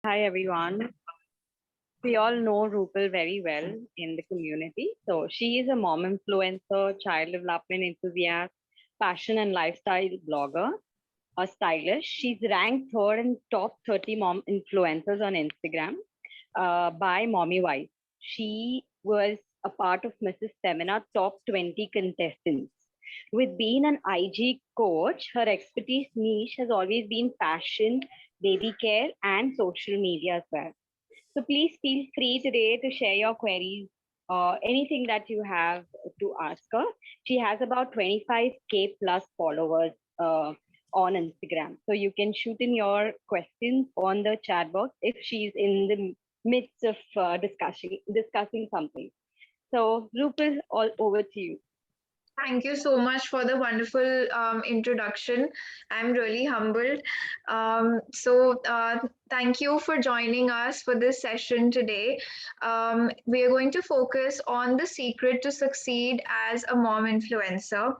Hi everyone. We all know Rupal very well in the community. So she is a mom influencer, child development enthusiast, fashion and lifestyle blogger, a stylist. She's ranked third in top 30 mom influencers on Instagram by Mommy Wife. She was a part of Mrs. Seminar top 20 contestants. With being an IG coach, her expertise niche has always been fashion, baby care, and social media as well. So please feel free today to share your queries, anything that you have to ask her. She has about 25K plus followers on Instagram. So you can shoot in your questions on the chat box if she's in the midst of discussing something. So Rupal, all over to you. Thank you so much for the wonderful introduction. I'm really humbled. Thank you for joining us for this session today. We are going to focus on the secret to succeed as a mom influencer.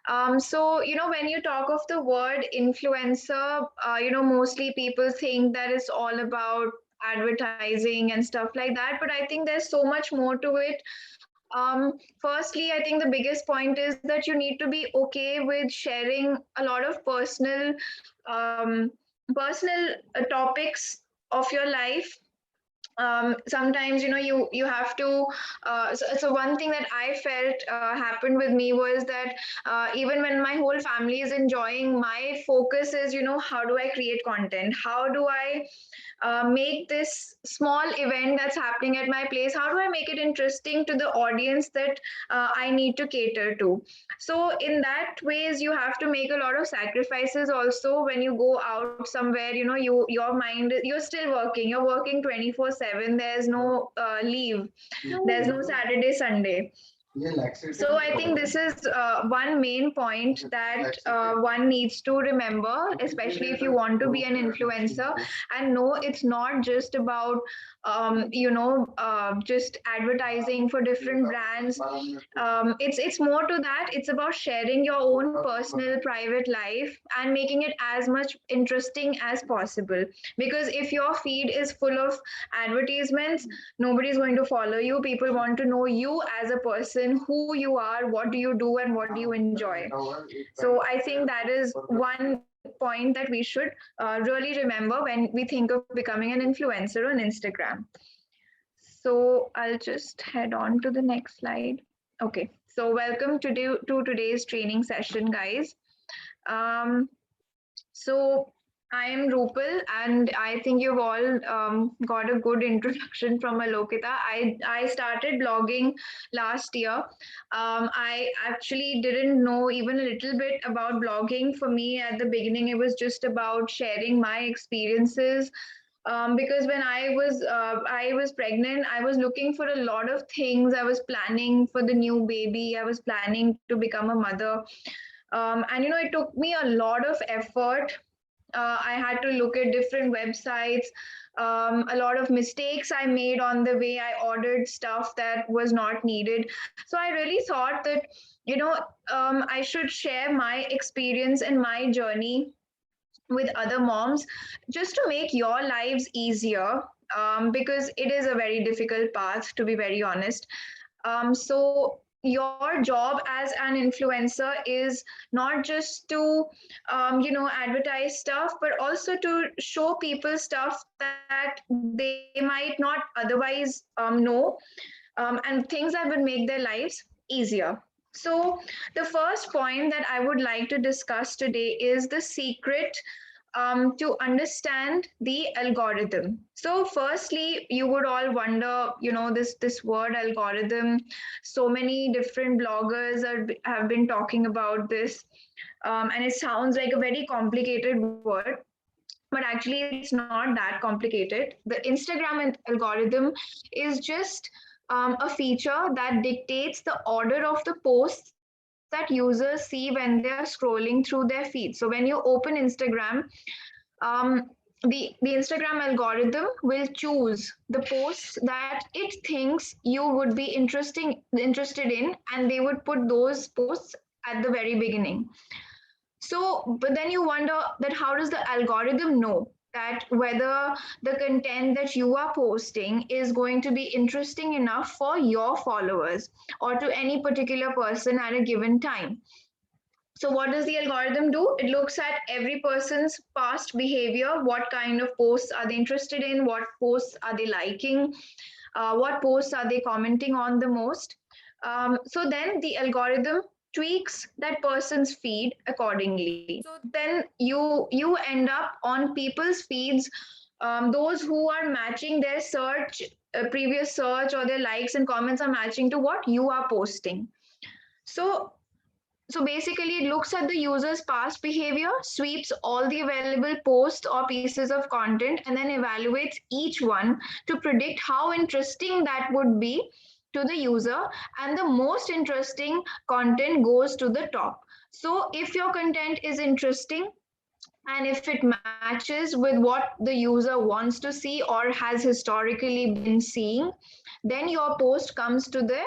When you talk of the word influencer, mostly people think that it's all about advertising and stuff like that. But I think there's so much more to it. Firstly, I think the biggest point is that you need to be okay with sharing a lot of um, personal topics of your life. Sometimes you have to so one thing that I felt happened with me was that even when my whole family is enjoying, my focus is, how do I create content, how do I make this small event that's happening at my place, how do I make it interesting to the audience that I need to cater to. So in that ways you have to make a lot of sacrifices also when you go out somewhere. Your mind, you're still working, you're working 24/7, there's no leave, there's no Saturday Sunday. So I think this is one main point that one needs to remember, especially if you want to be an influencer. And no, it's not just about just advertising for different brands. It's more to that. It's about sharing your own personal, private life and making it as much interesting as possible. Because if your feed is full of advertisements, nobody's going to follow you. People want to know you as a person, who you are, what do you do, and what do you enjoy. So I think that is one point that we should really remember when we think of becoming an influencer on Instagram. So I'll just head on to the next slide. Okay, so welcome to today's training session, guys. um, so I am Rupal, and I think you've all got a good introduction from Alokita. I started blogging last year. I actually didn't know even a little bit about blogging. For me, at the beginning, it was just about sharing my experiences. Because when I was pregnant, I was looking for a lot of things. I was planning for the new baby. I was planning to become a mother. And it took me a lot of effort. I had to look at different websites. A lot of mistakes I made on the way. I ordered stuff that was not needed. So I really thought that, I should share my experience and my journey with other moms just to make your lives easier. Because it is a very difficult path, to be very honest. So your job as an influencer is not just to advertise stuff, but also to show people stuff that they might not otherwise know, and things that would make their lives easier. So the first point that I would like to discuss today is the secret to understand the algorithm. So, firstly, you would all wonder, this word algorithm. So many different bloggers have been talking about this, and it sounds like a very complicated word. But actually, it's not that complicated. The Instagram algorithm is just a feature that dictates the order of the posts that users see when they are scrolling through their feed. So when you open Instagram, um, the Instagram algorithm will choose the posts that it thinks you would be interested in, and they would put those posts at the very beginning. So, but then you wonder that how does the algorithm know? that whether the content that you are posting is going to be interesting enough for your followers or to any particular person at a given time. So, what does the algorithm do? It looks at every person's past behavior. What kind of posts are they interested in? What posts are they liking? What posts are they commenting on the most? So then the algorithm tweaks that person's feed accordingly. So then you end up on people's feeds, those who are matching their search, previous search, or their likes and comments are matching to what you are posting. So so basically, it looks at the user's past behavior, sweeps all the available posts or pieces of content, and then evaluates each one to predict how interesting that would be to the user. And the most interesting content goes to the top. So if your content is interesting, and if it matches with what the user wants to see or has historically been seeing, then your post comes to the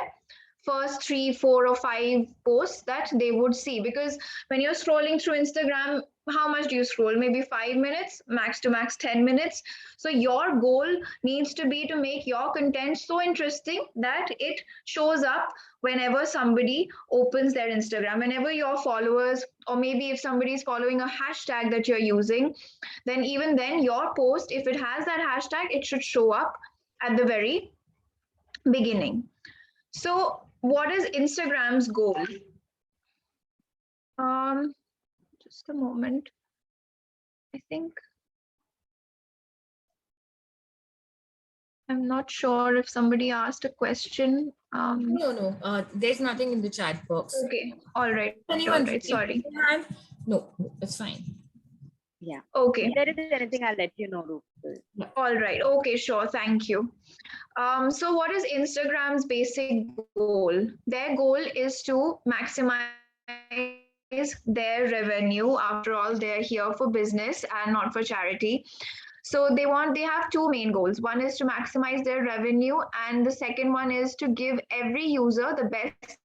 first three, four, or five posts that they would see. Because when you're scrolling through Instagram, how much do you scroll? Maybe 5 minutes, max to max 10 minutes. So your goal needs to be to make your content so interesting that it shows up whenever somebody opens their Instagram, whenever your followers, or maybe if somebody is following a hashtag that you're using, then even then your post, if it has that hashtag, it should show up at the very beginning. So, what is Instagram's goal? Um, just a moment. I think I'm not sure if somebody asked a question. No. There's nothing in the chat box. Okay. All right. Anyone All right. Sorry. have? No, it's fine. Yeah. Okay. If there is anything, I'll let you know, Rupal. All right. Okay. Sure. Thank you. So, what is Instagram's basic goal? Their goal is to maximize their revenue. After all, they're here for business and not for charity. So they have two main goals. One is to maximize their revenue, and the second one is to give every user the best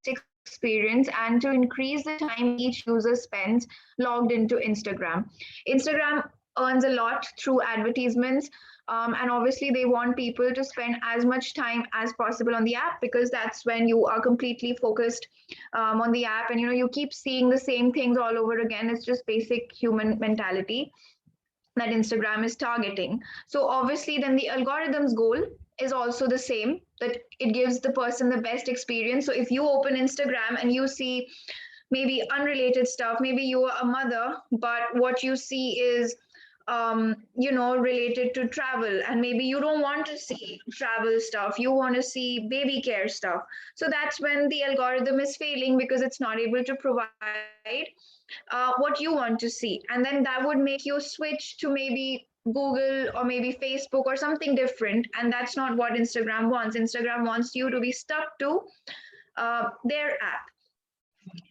experience and to increase the time each user spends logged into Instagram. Instagram earns a lot through advertisements, and obviously they want people to spend as much time as possible on the app, because that's when you are completely focused on the app, and you keep seeing the same things all over again. It's just basic human mentality that Instagram is targeting. So obviously then the algorithm's goal is also the same, that it gives the person the best experience. So if you open Instagram and you see maybe unrelated stuff, maybe you are a mother, but what you see is related to travel, and maybe you don't want to see travel stuff, you want to see baby care stuff. So that's when the algorithm is failing, because it's not able to provide what you want to see. And then that would make you switch to maybe Google or maybe Facebook or something different. And that's not what Instagram wants. Instagram wants you to be stuck to their app.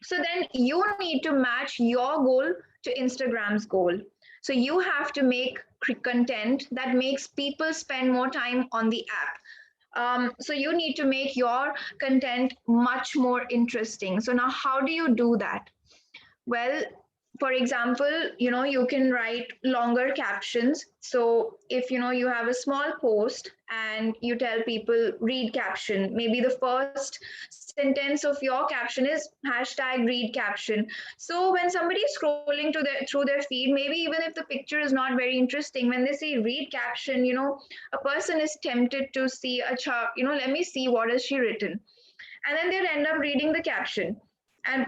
So then you need to match your goal to Instagram's goal. So you have to make content that makes people spend more time on the app. So you need to make your content much more interesting. So now how do you do that? Well, for example, you can write longer captions. So if you have a small post and you tell people read caption, maybe the first sentence of your caption is hashtag read caption. So when somebody is scrolling through their feed, maybe even if the picture is not very interesting, when they see read caption, a person is tempted to see a chart, let me see what has she written. And then they'll end up reading the caption. And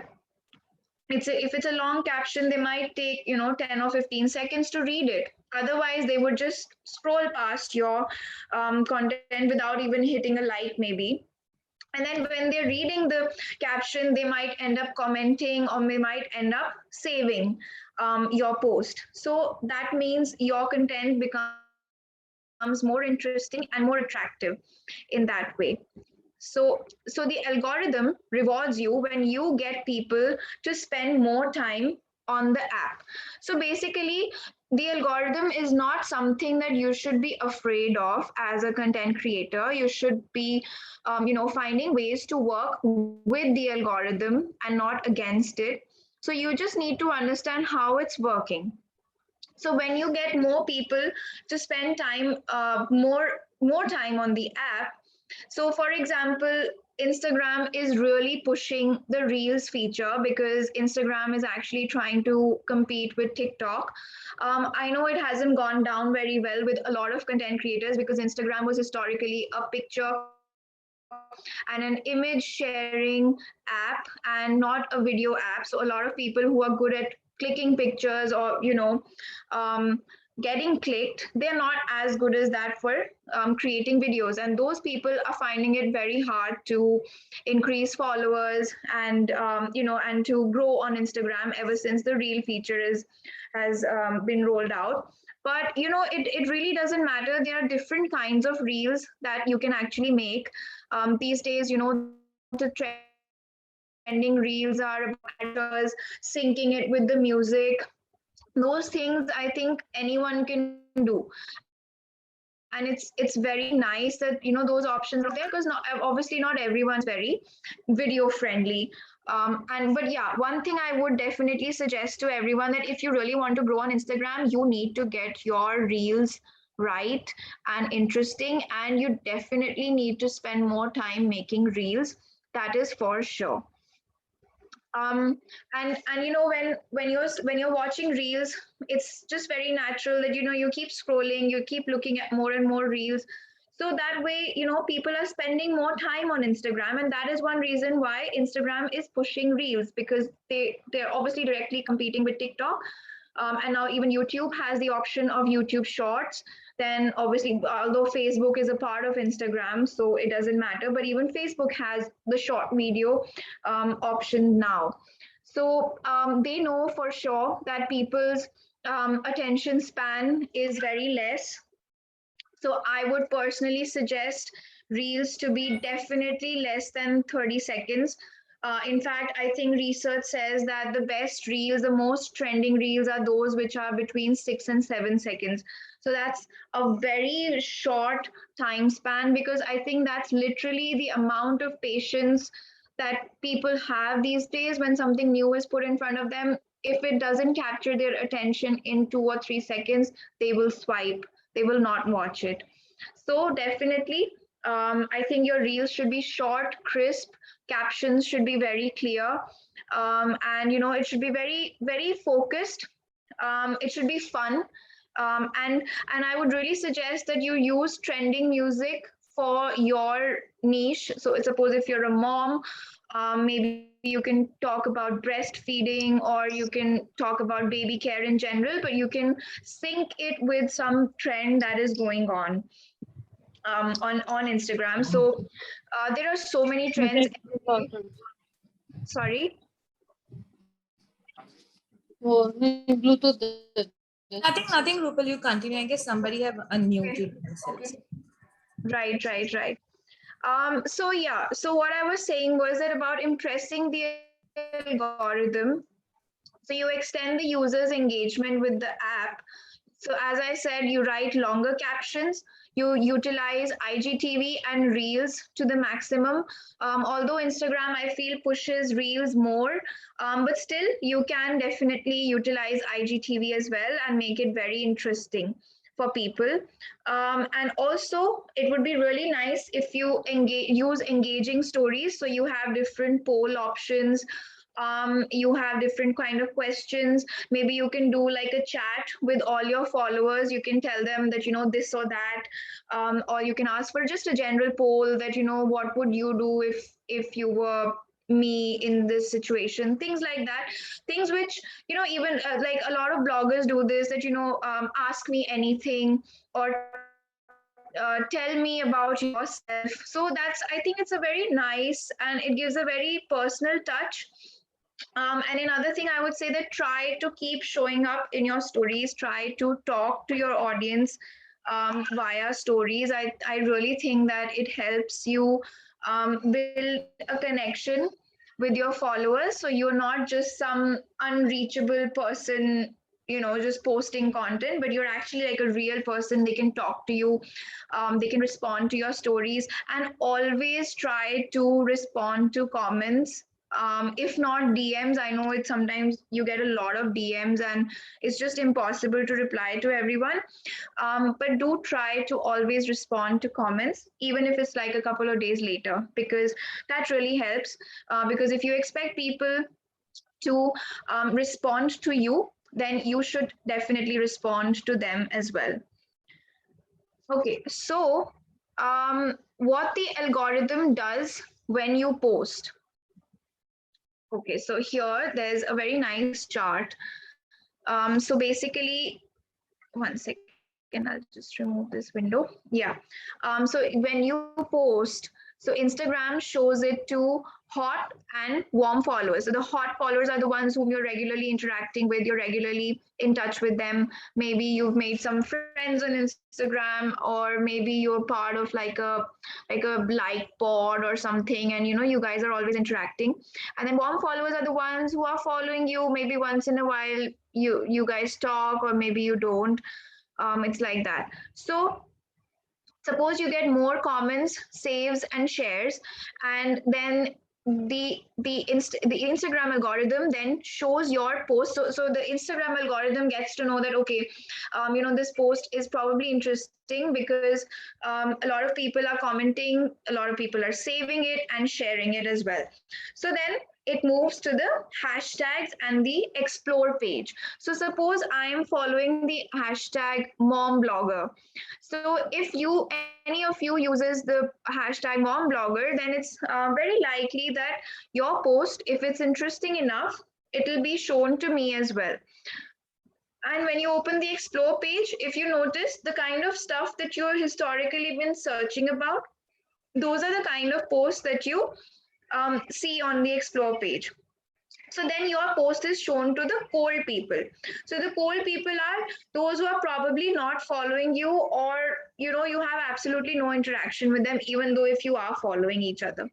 if it's a long caption, they might take 10 or 15 seconds to read it. Otherwise they would just scroll past your content without even hitting a like maybe. And then when they're reading the caption, they might end up commenting, or they might end up saving your post. So that means your content becomes more interesting and more attractive in that way. So the algorithm rewards you when you get people to spend more time on the app. So basically, the algorithm is not something that you should be afraid of as a content creator. You should be, finding ways to work with the algorithm and not against it. So you just need to understand how it's working. So when you get more people to spend time, more time on the app. So for example, Instagram is really pushing the Reels feature because Instagram is actually trying to compete with TikTok. I know it hasn't gone down very well with a lot of content creators because Instagram was historically a picture and an image sharing app and not a video app. So a lot of people who are good at clicking pictures or um, getting clicked, they're not as good as that for creating videos, and those people are finding it very hard to increase followers and and to grow on Instagram ever since the reel feature is has been rolled out. But it really doesn't matter. There are different kinds of reels that you can actually make these days. The trending reels are about actors syncing it with the music. Those things I think anyone can do, and it's very nice that those options are there because not obviously not everyone's very video friendly. And but yeah, one thing I would definitely suggest to everyone, that if you really want to grow on Instagram, you need to get your reels right and interesting, and you definitely need to spend more time making reels. That is for sure. And when you're watching reels, it's just very natural that you keep scrolling, you keep looking at more and more reels. So that way, people are spending more time on Instagram, and that is one reason why Instagram is pushing reels, because they're obviously directly competing with TikTok. And now even YouTube has the option of YouTube Shorts. Then obviously, although Facebook is a part of Instagram, so it doesn't matter. But even Facebook has the short video option now. So they know for sure that people's attention span is very less. So I would personally suggest reels to be definitely less than 30 seconds. In fact, I think research says that the best reels, the most trending reels, are those which are between 6 and 7 seconds. So that's a very short time span, because I think that's literally the amount of patience that people have these days when something new is put in front of them. If it doesn't capture their attention in 2 or 3 seconds, they will swipe, they will not watch it. So definitely, I think your reels should be short, crisp, captions should be very clear, and it should be very, very focused. It should be fun, and I would really suggest that you use trending music for your niche. So suppose if you're a mom, maybe you can talk about breastfeeding, or you can talk about baby care in general, but you can sync it with some trend that is going on Instagram. So there are so many trends. Bluetooth is also. Sorry. Oh, Bluetooth. Nothing, Rupal. You continue. I guess somebody have unmuted themselves. Right. So yeah, so what I was saying was that about impressing the algorithm. So you extend the user's engagement with the app. So as I said, you write longer captions, you utilize IGTV and Reels to the maximum. Although Instagram, I feel, pushes Reels more, but still, you can definitely utilize IGTV as well and make it very interesting for people. And also, it would be really nice if you use engaging stories. So you have different poll options, you have different kind of questions. Maybe you can do like a chat with all your followers. You can tell them that this or that, or you can ask for just a general poll that what would you do if you were me in this situation, things like that. Things which even like a lot of bloggers do this, that ask me anything, or tell me about yourself. So that's, I think it's a very nice, and it gives a very personal touch. And another thing I would say, that try to keep showing up in your stories, try to talk to your audience via stories. I really think that it helps you build a connection with your followers. So you're not just some unreachable person, just posting content, but you're actually like a real person. They can talk to you, they can respond to your stories, and always try to respond to comments If not DMs, I know it sometimes you get a lot of DMs and it's just impossible to reply to everyone. But do try to always respond to comments, even if it's like a couple of days later, because that really helps. Because if you expect people to respond to you, then you should definitely respond to them as well. Okay, so what the algorithm does when you post. Okay, so here there's a very nice chart. So basically, one second, I'll just remove this window. Yeah. So when you post, so Instagram shows it to hot and warm followers. So the hot followers are the ones whom you're regularly interacting with, you're regularly in touch with them. Maybe you've made some friends on Instagram, or maybe you're part of like a like pod or something, and you guys are always interacting. And then warm followers are the ones who are following you maybe once in a while, you guys talk, or maybe you don't. It's like that. So suppose you get more comments, saves, and shares, and then the Instagram algorithm then shows your post. So the Instagram algorithm gets to know that, okay, this post is probably interesting because a lot of people are commenting, a lot of people are saving it and sharing it as well. So then it moves to the hashtags and the explore page. So suppose I am following the hashtag mom blogger. So if any of you uses the hashtag mom blogger, then it's very likely that your post, if it's interesting enough, it will be shown to me as well. And when you open the explore page, if you notice the kind of stuff that you've historically been searching about, those are the kind of posts that you see on the explore page. So then your post is shown to the cold people. So the cold people are those who are probably not following you, or you have absolutely no interaction with them, even though if you are following each other.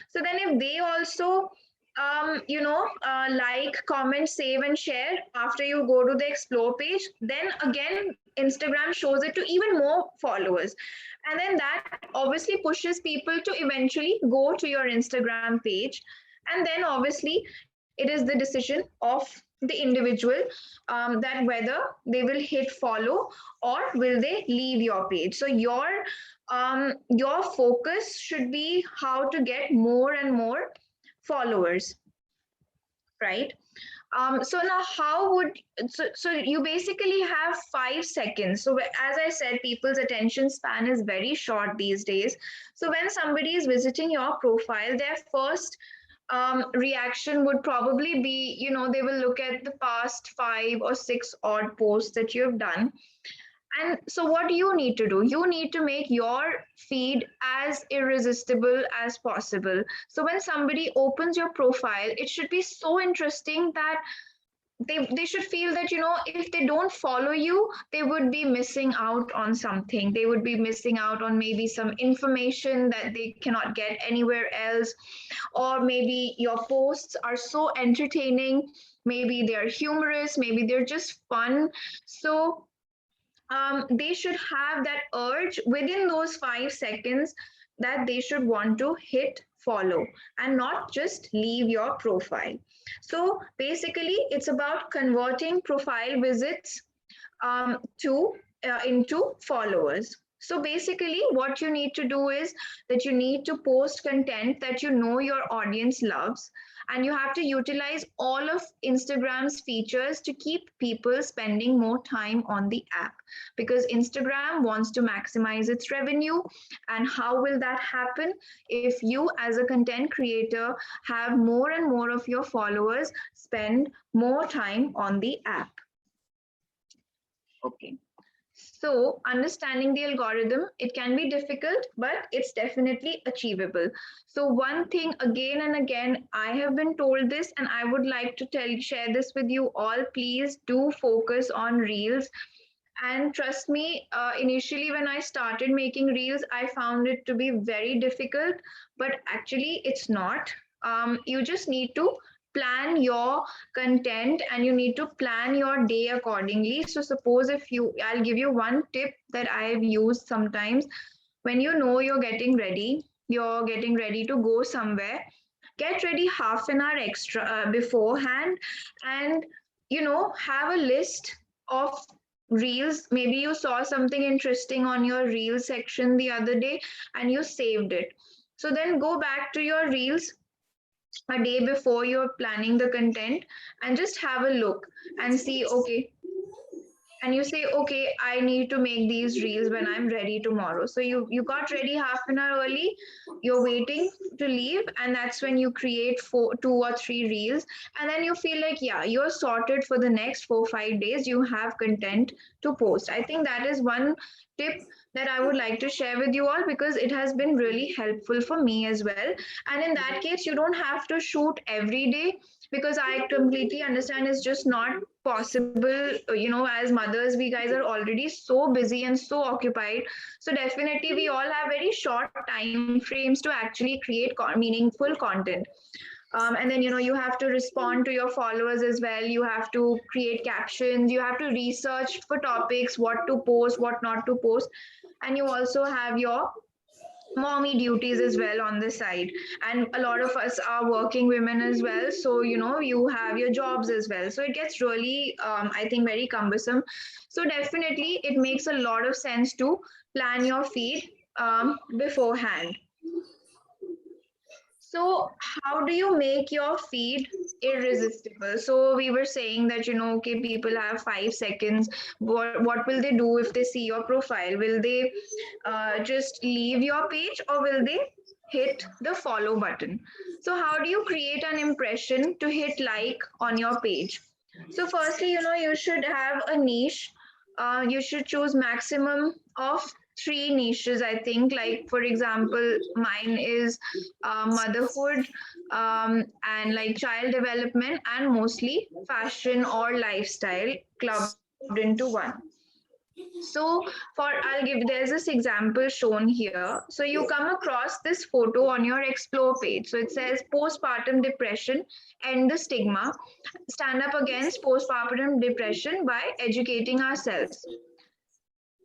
So then if they also like, comment, save, and share after you go to the explore page, then again Instagram shows it to even more followers. And then that obviously pushes people to eventually go to your Instagram page. And then obviously it is the decision of the individual, that whether they will hit follow or will they leave your page. So your focus should be how to get more and more followers, right? So now how would, so you basically have 5 seconds. So as I said, people's attention span is very short these days. So when somebody is visiting your profile, their first reaction would probably be, they will look at the past 5 or 6 odd posts that you have done. And so what do you need to do? You need to make your feed as irresistible as possible. So when somebody opens your profile, it should be so interesting that they should feel that, if they don't follow you, they would be missing out on something. They would be missing out on maybe some information that they cannot get anywhere else. Or maybe your posts are so entertaining, maybe they're humorous, maybe they're just fun. So they should have that urge within those 5 seconds that they should want to hit follow and not just leave your profile. So basically, it's about converting profile visits to into followers. So basically, what you need to do is that you need to post content that your audience loves, and you have to utilize all of Instagram's features to keep people spending more time on the app, because Instagram wants to maximize its revenue. And how will that happen? If you, as a content creator, have more and more of your followers spend more time on the app. Okay. So understanding the algorithm, it can be difficult, but it's definitely achievable. So one thing again and again, I have been told this, and I would like to share this with you all. Please do focus on reels. And trust me, initially when I started making reels, I found it to be very difficult, but actually it's not. You just need to plan your content and you need to plan your day accordingly. So suppose I'll give you one tip that I've used sometimes. When you're getting ready to go somewhere, get ready half an hour extra beforehand, and have a list of reels. Maybe you saw something interesting on your reel section the other day and you saved it. So then go back to your reels a day before you're planning the content and just have a look and see, okay, and you say, okay, I need to make these reels when I'm ready tomorrow. So you got ready half an hour early, you're waiting to leave, and that's when you create 2 or 3 reels, and then you feel like, yeah, you're sorted for the next 4 5 days. You have content to post. I think that is one tip that I would like to share with you all, because it has been really helpful for me as well. And in that case, you don't have to shoot every day, because I completely understand it's just not possible. As mothers, we guys are already so busy and so occupied. So definitely we all have very short time frames to actually create meaningful content. And then you have to respond to your followers as well. You have to create captions, you have to research for topics, what to post, what not to post. And you also have your mommy duties as well on the side, and a lot of us are working women as well, so you have your jobs as well, so it gets really I think very cumbersome. So definitely it makes a lot of sense to plan your feed beforehand. So how do you make your feed irresistible? So we were saying that, okay, people have 5 seconds. What will they do if they see your profile? Will they just leave your page, or will they hit the follow button? So how do you create an impression to hit like on your page? So firstly, you should have a niche. You should choose maximum of 3 niches, I think. Like, for example, mine is motherhood, and like child development, and mostly fashion or lifestyle clubbed into one. So there's this example shown here. So you come across this photo on your explore page. So it says postpartum depression and the stigma, stand up against postpartum depression by educating ourselves.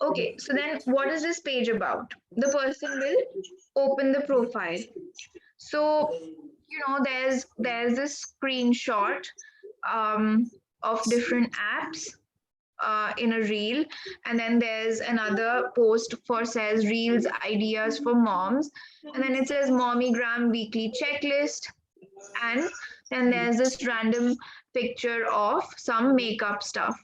Okay, so then what is this page about? The person will open the profile. So there's this screenshot of different apps in a reel, and then there's another post for says reels ideas for moms, and then it says mommygram weekly checklist, and then there's this random picture of some makeup stuff.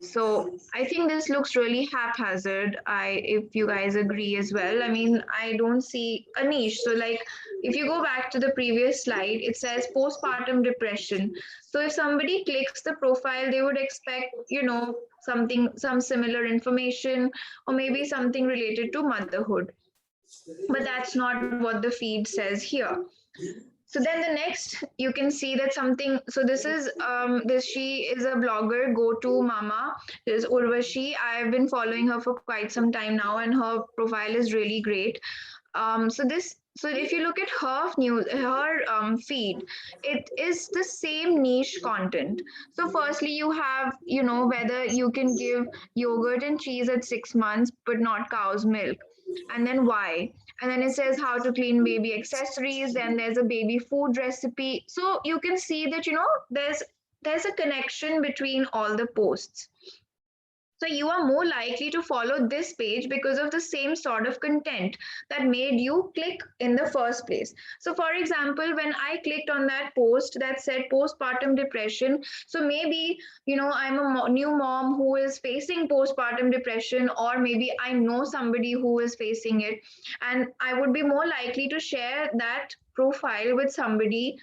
So I think this looks really haphazard. If you guys agree as well. I mean, I don't see a niche. So like, if you go back to the previous slide, it says postpartum depression. So if somebody clicks the profile, they would expect, some similar information, or maybe something related to motherhood. But that's not what the feed says here. So then the next, you can see that something. So this is she is a blogger, Go To Mama. This is Urvashi. I've been following her for quite some time now, and her profile is really great. So if you look at her feed, it is the same niche content. So firstly, you have, whether you can give yogurt and cheese at 6 months but not cow's milk, and then why. And then it says how to clean baby accessories, then there's a baby food recipe. So you can see that, there's a connection between all the posts. So you are more likely to follow this page because of the same sort of content that made you click in the first place. So for example, when I clicked on that post that said postpartum depression, so maybe, I'm a new mom who is facing postpartum depression, or maybe I know somebody who is facing it, and I would be more likely to share that profile with somebody,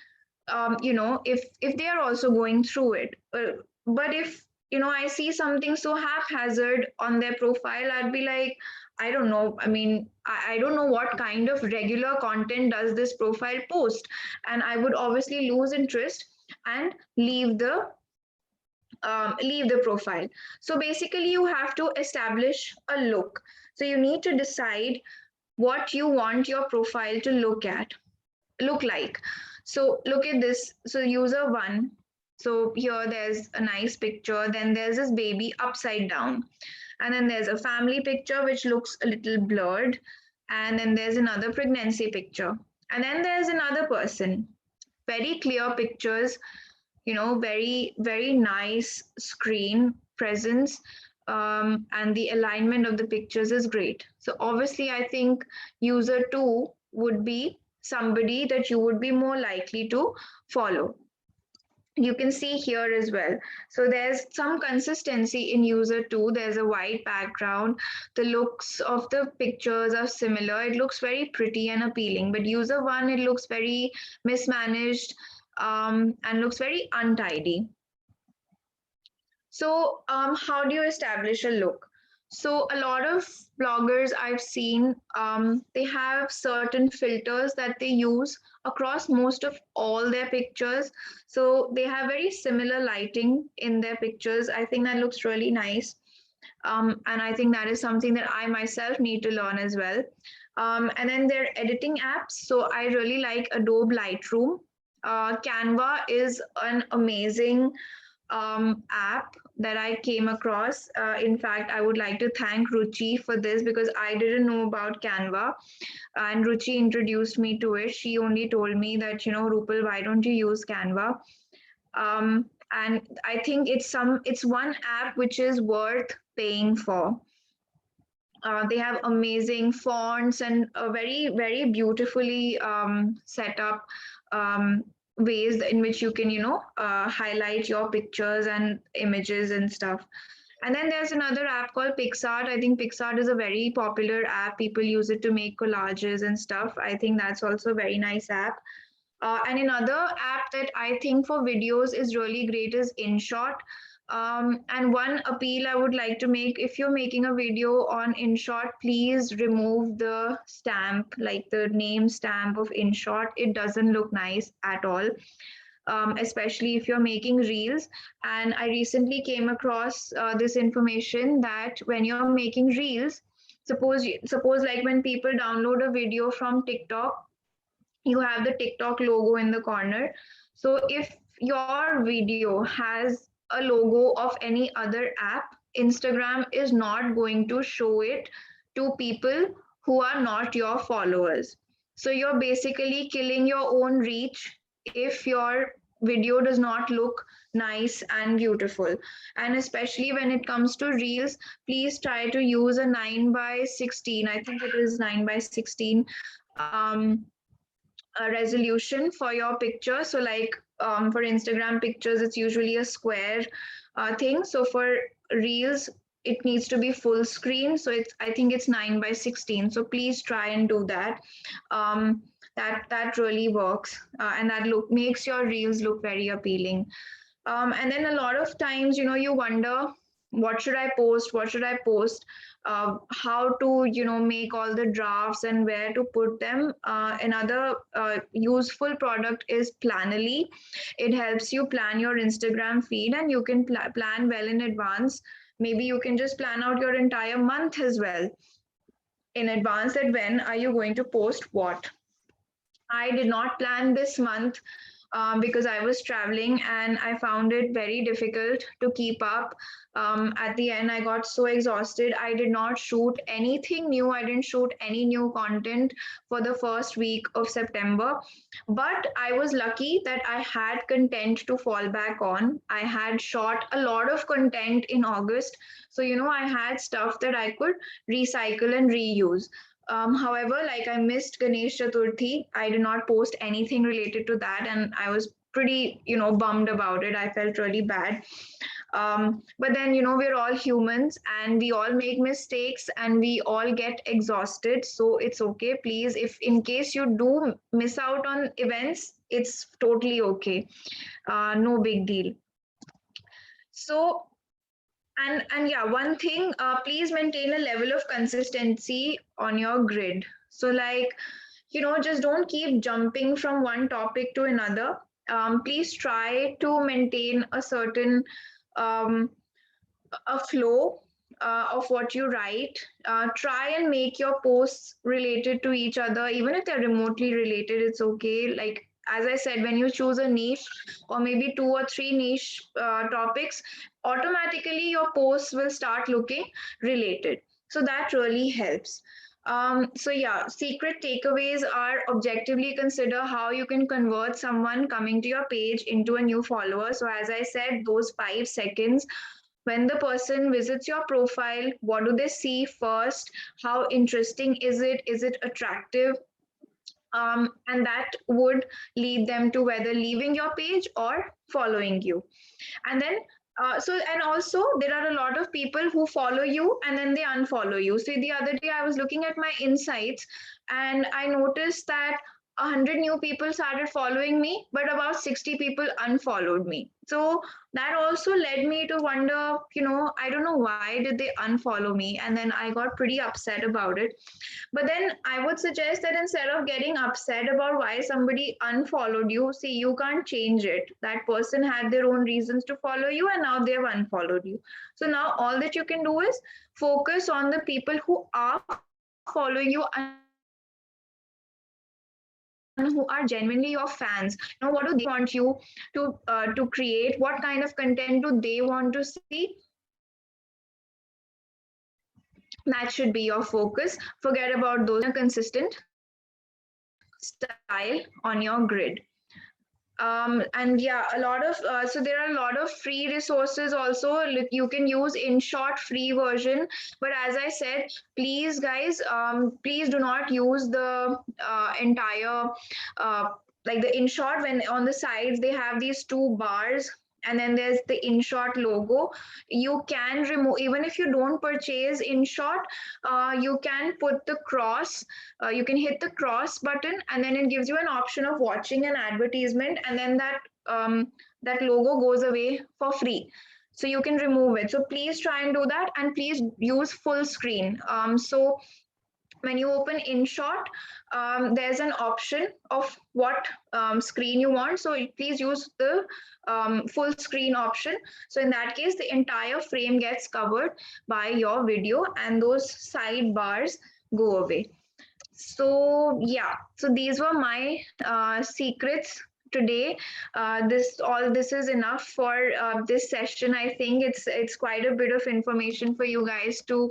if they are also going through it. But if I see something so haphazard on their profile, I'd be like, I don't know. I mean, I don't know what kind of regular content does this profile post, and I would obviously lose interest and leave the profile. So basically, you have to establish a look. So you need to decide what you want your profile to look like. So look at this. So user 1. So here there's a nice picture. Then there's this baby upside down. And then there's a family picture which looks a little blurred. And then there's another pregnancy picture. And then there's another person. very clear pictures, very, very nice screen presence. And the alignment of the pictures is great. So obviously, I think user 2 would be somebody that you would be more likely to follow. You can see here as well. So there's some consistency in user 2. There's a white background. The looks of the pictures are similar. It looks very pretty and appealing. But user 1, it looks very mismanaged, and looks very untidy. So how do you establish a look? So a lot of bloggers I've seen, they have certain filters that they use across most of all their pictures. So they have very similar lighting in their pictures. I think that looks really nice. And I think that is something that I myself need to learn as well. And then their editing apps. So I really like Adobe Lightroom. Canva is an amazing app that I came across. In fact, I would like to thank Ruchi for this because I didn't know about Canva, and Ruchi introduced me to it. She only told me that, Rupal, why don't you use Canva? And I think it's one app which is worth paying for. They have amazing fonts and a very, very beautifully set up ways in which you can, highlight your pictures and images and stuff. And then there's another app called PicsArt. I think PicsArt is a very popular app. People use it to make collages and stuff. I think that's also a very nice app. And another app that I think for videos is really great is InShot. And one appeal I would like to make, if you're making a video on InShot, please remove the stamp, like the name stamp of InShot. It doesn't look nice at all, especially if you're making reels. And I recently came across this information that when you're making reels, suppose like when people download a video from TikTok, you have the TikTok logo in the corner. So if your video has a logo of any other app, Instagram is not going to show it to people who are not your followers. So you're basically killing your own reach if your video does not look nice and beautiful. And especially when it comes to reels, please try to use a 9:16. I think it is 9:16 resolution for your picture. So like for Instagram pictures, it's usually a square thing. So for reels, it needs to be full screen. So I think it's 9:16. So please try and do that. That really works, and that makes your reels look very appealing. And then a lot of times, you wonder, what should I post? What should I post? How to, make all the drafts and where to put them. Another useful product is Planoly. It helps you plan your Instagram feed, and you can plan well in advance. Maybe you can just plan out your entire month as well in advance, that when are you going to post what. I did not plan this month because I was traveling and I found it very difficult to keep up. At the end, I got so exhausted. I did not shoot anything new. I didn't shoot any new content for the first week of September. But I was lucky that I had content to fall back on. I had shot a lot of content in August. So, I had stuff that I could recycle and reuse. However, like I missed Ganesh Chaturthi. I did not post anything related to that, and I was pretty, bummed about it. I felt really bad. But then, we're all humans and we all make mistakes and we all get exhausted. So it's okay. Please, if in case you do miss out on events, it's totally okay. No big deal. So and yeah, one thing, please maintain a level of consistency on your grid. So like, just don't keep jumping from one topic to another. Please try to maintain a certain a flow of what you write. Try and make your posts related to each other, even if they're remotely related, it's okay. Like, as I said, when you choose a niche or maybe 2 or 3 niche topics, automatically your posts will start looking related. So that really helps. So yeah, secret takeaways are objectively consider how you can convert someone coming to your page into a new follower. So as I said, those 5 seconds, when the person visits your profile, what do they see first? How interesting is it? Is it attractive? And that would lead them to whether leaving your page or following you. And then and also there are a lot of people who follow you and then they unfollow you. So the other day I was looking at my insights and I noticed that 100 new people started following me, but about 60 people unfollowed me. So that also led me to wonder, I don't know why did they unfollow me, and then I got pretty upset about it. But then I would suggest that instead of getting upset about why somebody unfollowed you, see, you can't change it. That person had their own reasons to follow you and now they've unfollowed you. So now all that you can do is focus on the people who are following you and who are genuinely your fans. What do they want you to create? What kind of content do they want to see? That should be your focus. Forget about those consistent style on your grid. And yeah, a lot of so there are a lot of free resources also. You can use InShot free version, but as I said, please guys, please do not use the entire like the InShot. When on the sides they have these two bars and then there's the InShot logo. You can remove, even if you don't purchase InShot, you can put the cross, you can hit the cross button and then it gives you an option of watching an advertisement, and then that logo goes away for free. So you can remove it. So please try and do that, and please use full screen. So when you open InShot, there's an option of what screen you want. So please use the full screen option. So in that case, the entire frame gets covered by your video and those sidebars go away. So yeah, so these were my secrets today. This is enough for this session. I think it's quite a bit of information for you guys to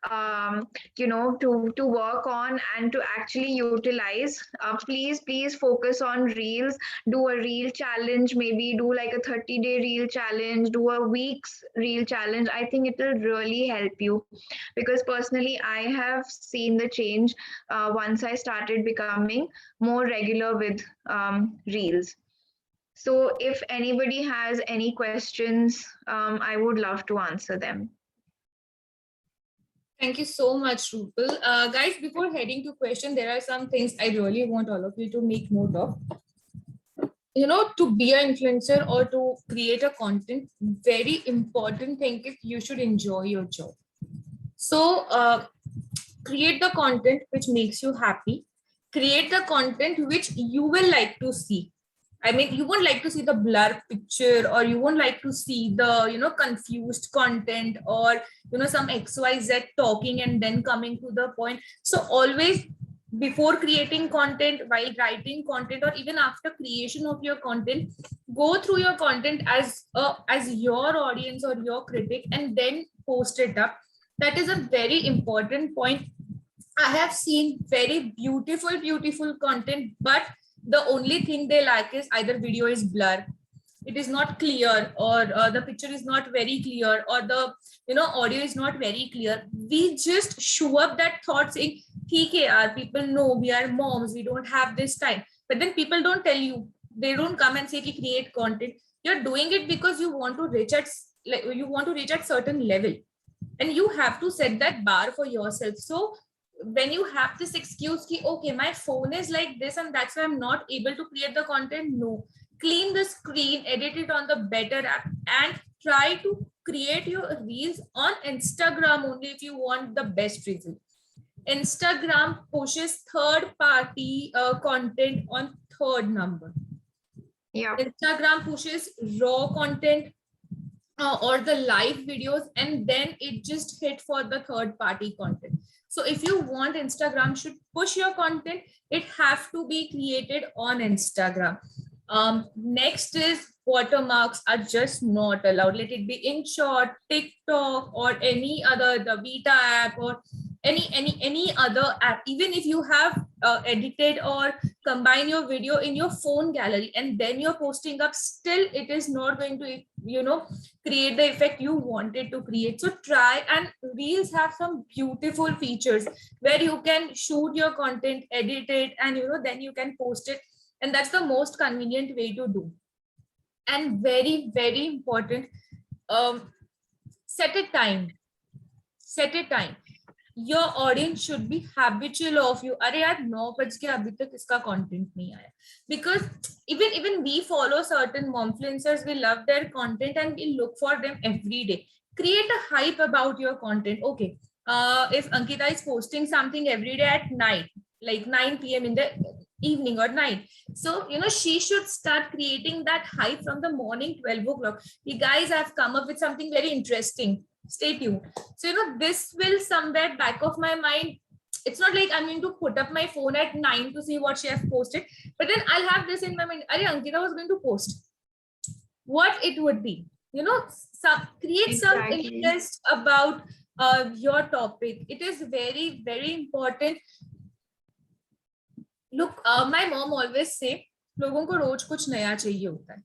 to work on and to actually utilize. Please focus on reels. Do a reel challenge, maybe do like a 30-day reel challenge, do a week's reel challenge. I think it will really help you, because personally I have seen the change once I started becoming more regular with reels. So if anybody has any questions, I would love to answer them. Thank you so much, Rupal. Guys, before heading to question, there are some things I really want all of you to make note of. To be an influencer or to create a content, very important thing is you should enjoy your job. So create the content which makes you happy. Create the content which you will like to see. I mean, you won't like to see the blur picture, or you won't like to see the, confused content, or, some XYZ talking and then coming to the point. So always, before creating content, while writing content, or even after creation of your content, go through your content as your audience or your critic and then post it up. That is a very important point. I have seen very beautiful content, but the only thing they like is either video is blur, it is not clear, or the picture is not very clear, or the audio is not very clear. We just show up that thought saying, "TKR, people know we are moms, we don't have this time." But then people don't tell you, they don't come and say, "Create content." You're doing it because you want to reach at certain level, and you have to set that bar for yourself. So when you have this excuse, okay, my phone is like this and that's why I'm not able to create the content, no. Clean the screen, edit it on the better app, and try to create your reels on Instagram only if you want the best result. Instagram pushes third party content on third number. Yeah. Instagram pushes raw content or the live videos, and then it just hit for the third party content. So if you want Instagram should push your content, it have to be created on Instagram. Next is watermarks are just not allowed. Let it be InShot, TikTok, or any other, the Beta app, or any other app, even if you have edited or combine your video in your phone gallery and then you're posting up, still it is not going to, you know, create the effect you wanted to create. So try, and reels have some beautiful features where you can shoot your content, edit it, and you know, then you can post it, and that's the most convenient way to do. And very, very important, set a time. Set a time. Your audience should be habitual of you. अरे यार 9 बज के अभी तक इसका content नहीं आया. Because even we follow certain momfluencers, we love their content and we look for them every day. Create a hype about your content. Okay, if Ankita is posting something every day at night, like 9 p.m. in the evening or night, so you know, she should start creating that hype from the morning 12 o'clock. You guys have come up with something very interesting. Stay tuned. So, you know, this will somewhere back of my mind. It's not like I'm going to put up my phone at 9 to see what she has posted, but then I'll have this in my mind. Are Ankita was going to post what it would be, you know, create some interest about your topic. It is very, very important. Look, my mom always say, लोगों को रोज कुछ नया चाहिए होता है.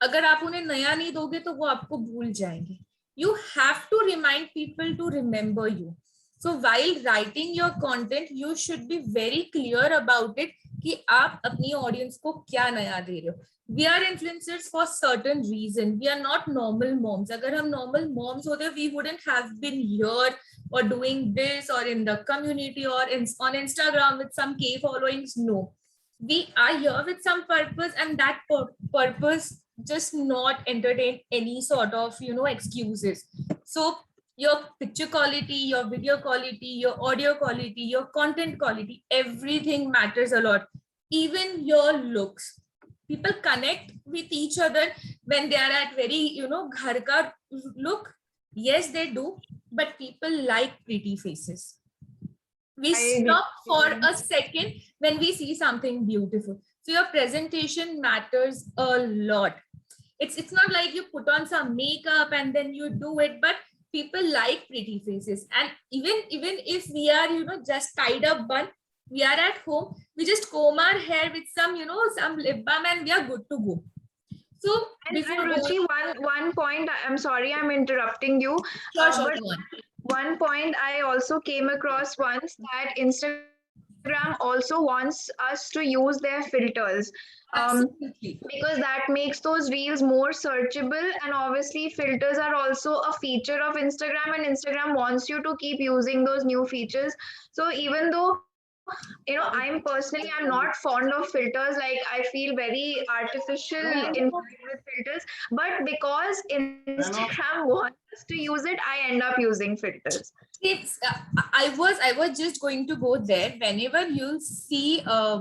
अगर आप उन्हें नया नहीं दोगे तो वो आपको भूल जाएंगे. You have to remind people to remember you. So while writing your content, you should be very clear about it कि आप अपनी audience को क्या नया दे रहे हो. We are influencers for certain reason. We are not normal moms. अगर हम normal moms होते, we wouldn't have been here or doing this or in the community or on Instagram with some K followings. No, we are here with some purpose, and that purpose just not entertain any sort of, you know, excuses. So your picture quality, your video quality, your audio quality, your content quality, everything matters a lot. Even your looks. People connect with each other when they are at very, you know, ghar ka look. Yes, they do, but people like pretty faces. We stop for a second when we see something beautiful. So your presentation matters a lot. It's not like you put on some makeup and then you do it, but people like pretty faces. And even if we are, you know, just tied up bun, we are at home, we just comb our hair with some, you know, some lip balm and we are good to go. So before Ruchi, one point, I'm sorry, I'm interrupting you. Sure, one point I also came across once, that Instagram also wants us to use their filters. Because that makes those reels more searchable, and obviously filters are also a feature of Instagram, and Instagram wants you to keep using those new features. So even though, you know, I'm not fond of filters, like I feel very artificial in with filters, but because Instagram wants us to use it, I end up using filters. It's I was just going to go there. Whenever you'll see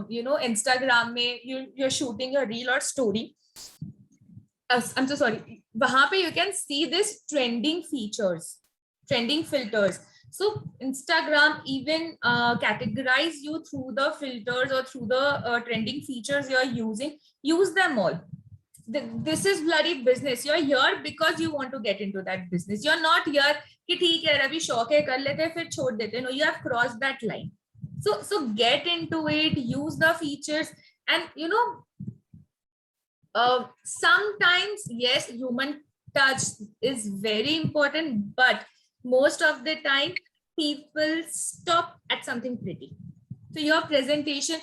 you know, Instagram mein you're shooting a reel or story, I'm so sorry, wahan pe you can see this trending features, trending filters. So Instagram even categorize you through the filters or through the trending features you're using. Use them all. This is bloody business. You're here because you want to get into that business. You're not here कि ठीक है अभी शौक है कर लेते हैं फिर छोड़ देते हैं. No, you have crossed that line. So get into it. Use the features, and you know, sometimes yes, human touch is very important, but most of the time people stop at something pretty. So your presentation,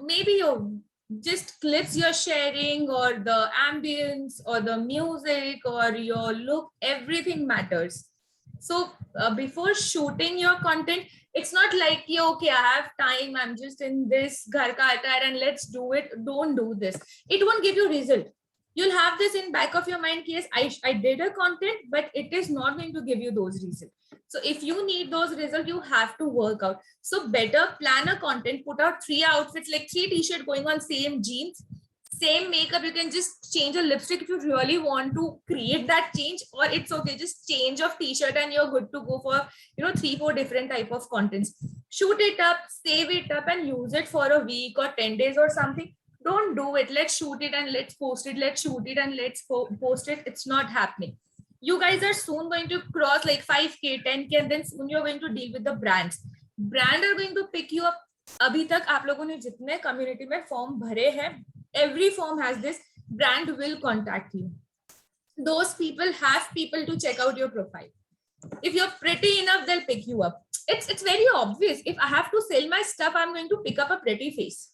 maybe your just clips you're sharing, or the ambience or the music or your look, everything matters. So before shooting your content, it's not like, okay, I have time, I'm just in this ghar ka attire and let's do it. Don't do this. It won't give you result. You'll have this in back of your mind. Yes, I did a content, but it is not going to give you those results. So if you need those results, you have to work out. So better plan a content, put out 3 outfits, like 3 t-shirts going on same jeans, same makeup. You can just change a lipstick if you really want to create that change, or it's okay, just change of t-shirt and you're good to go for, you know, 3-4 different type of contents. Shoot it up, save it up, and use it for a week or 10 days or something. Don't do it. Let's shoot it and let's post it. Let's shoot it and let's post it. It's not happening. You guys are soon going to cross like 5K, 10K, and then soon you're going to deal with the brands. Brand are going to pick you up. अभी तक आप लोगों ने जितने community में form भरे हैं, every form has this, brand will contact you. Those people have people to check out your profile. If you're pretty enough, they'll pick you up. It's very obvious. If I have to sell my stuff, I'm going to pick up a pretty face,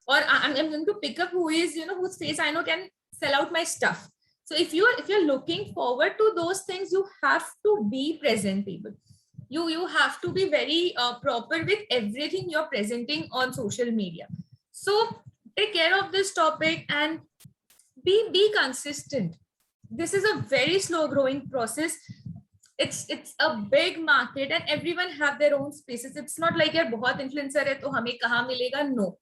or I'm going to pick up who is, whose face I know can sell out my stuff. So if you're looking forward to those things, you have to be presentable. You have to be very proper with everything you're presenting on social media. So take care of this topic and be consistent. This is a very slow growing process. It's a big market and everyone have their own spaces. It's not like yaar bahut influencer hai to hame kahan milega. No,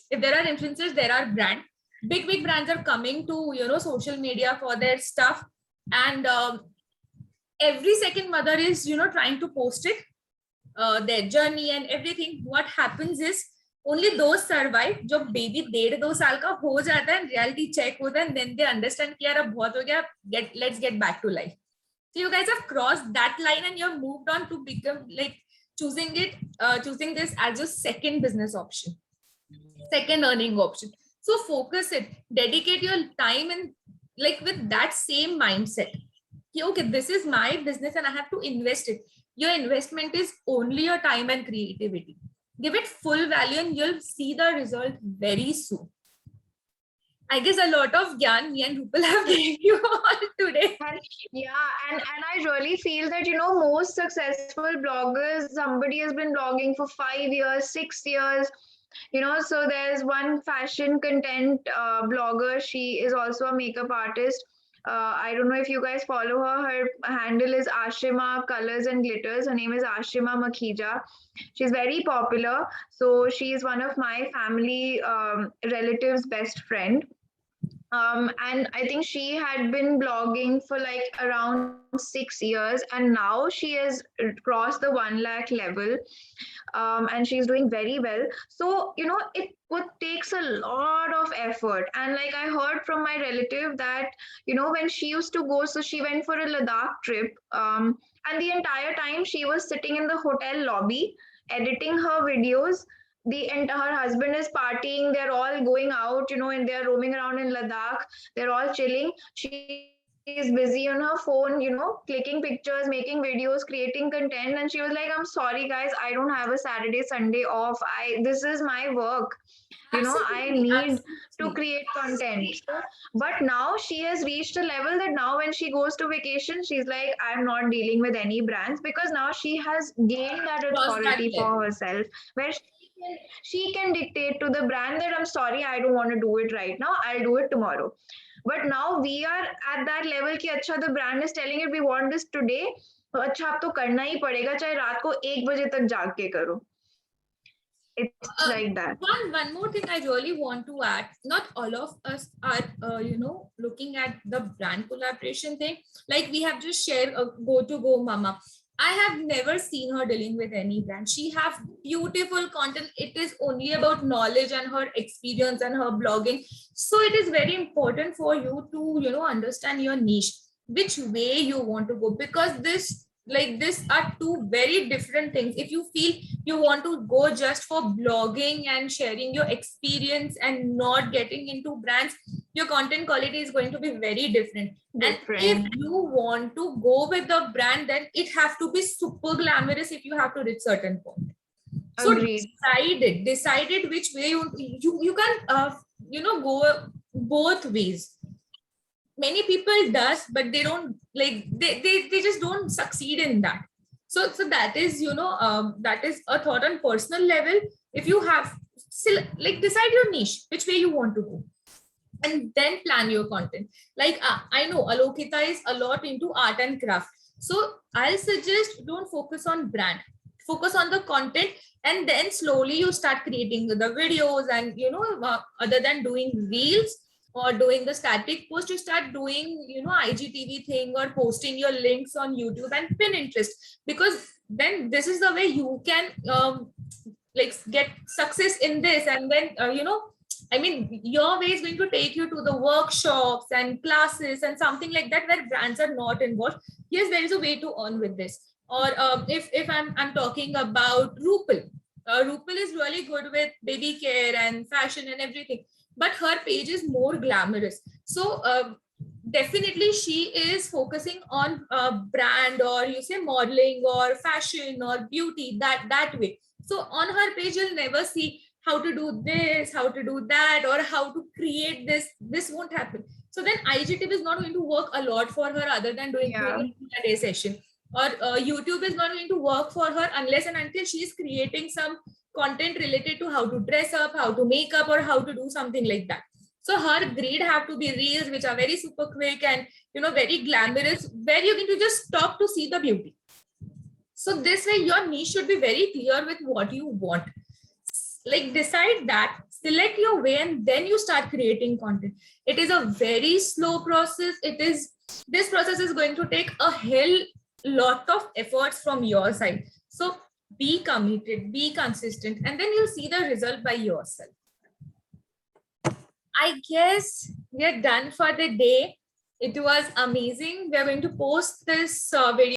if there are influencers, there are brands. Big brands are coming to social media for their stuff, and every second mother is trying to post it, their journey and everything. What happens is only those survive जो baby 1.5-2 साल का हो जाता है, reality check होता है, and then they understand कि यार अब बहुत हो गया, let's get back to life. So you guys have crossed that line and you've moved on to become like choosing this as a second business option, second earning option. So focus it, dedicate your time, and like with that same mindset. Okay, this is my business and I have to invest it. Your investment is only your time and creativity. Give it full value and you'll see the result very soon. I guess a lot of gyan me and Rupal have given you all today. And I really feel that, most successful bloggers, somebody has been blogging for 5 years, 6 years, so there's one fashion content blogger. She is also a makeup artist. I don't know if you guys follow her. Her handle is Ashima Colors and Glitters. Her name is Ashima Makhija. She's very popular. So she's one of my family relatives' best friend. And I think she had been blogging for like around 6 years, and now she has crossed the 1 lakh level, and she's doing very well. So it takes a lot of effort, and like I heard from my relative that when she used to go, so she went for a Ladakh trip, and the entire time she was sitting in the hotel lobby editing her videos. Her husband is partying, they're all going out, and they're roaming around in Ladakh, they're all chilling. She is busy on her phone, clicking pictures, making videos, creating content. And she was like, I'm sorry guys, I don't have a Saturday, Sunday off. This is my work. I need to create content. But now she has reached a level that now when she goes to vacation, she's like, I'm not dealing with any brands, because now she has gained that authority for herself, where she can dictate to the brand that I'm sorry, I don't want to do it right now, I'll do it tomorrow. But now we are at that level कि अच्छा, the brand is telling it we want this today, तो अच्छा अब तो करना ही पड़ेगा, चाहे रात को 1 बजे तक जाग के करो. It's like that. One more thing I really want to add. Not all of us are, looking at the brand collaboration thing. Like we have just shared a Go2Go Mama. I have never seen her dealing with any brand. She has beautiful content. It is only about knowledge and her experience and her blogging. So it is very important for you to, understand your niche, which way you want to go, because this are two very different things. If you feel you want to go just for blogging and sharing your experience and not getting into brands, your content quality is going to be very different. And if you want to go with the brand, then it has to be super glamorous if you have to reach certain point. So decide it which way you can go both ways. Many people does, but they don't they just don't succeed in that. So that is that is a thought on personal level. If you have still decide your niche, which way you want to go, and then plan your content. I know Alokita is a lot into art and craft, so I'll suggest don't focus on brand, focus on the content, and then slowly you start creating the videos. And other than doing reels or doing the static post, you start doing IGTV thing or posting your links on YouTube and Pinterest, because then this is the way you can get success in this, and then I mean, your way is going to take you to the workshops and classes and something like that where brands are not involved. Yes, there is a way to earn with this. Or if I'm talking about Rupal, Rupal is really good with baby care and fashion and everything, but her page is more glamorous. So definitely she is focusing on brand, or you say modeling or fashion or beauty, that way. So on her page, you'll never see how to do this, how to do that, or how to create this. This won't happen. So then IGTV is not going to work a lot for her other than doing Yeah. a day session. Or YouTube is not going to work for her unless and until she's creating some content related to how to dress up, how to make up, or how to do something like that. So her grid have to be reels, which are very super quick and very glamorous, where you need to just stop to see the beauty. So this way, your niche should be very clear with what you want. Like decide that, select your way, and then you start creating content. It is a very slow process. This process is going to take a hell lot of efforts from your side. So be committed, be consistent, and then you'll see the result by yourself. I guess we are done for the day. It was amazing. We are going to post this video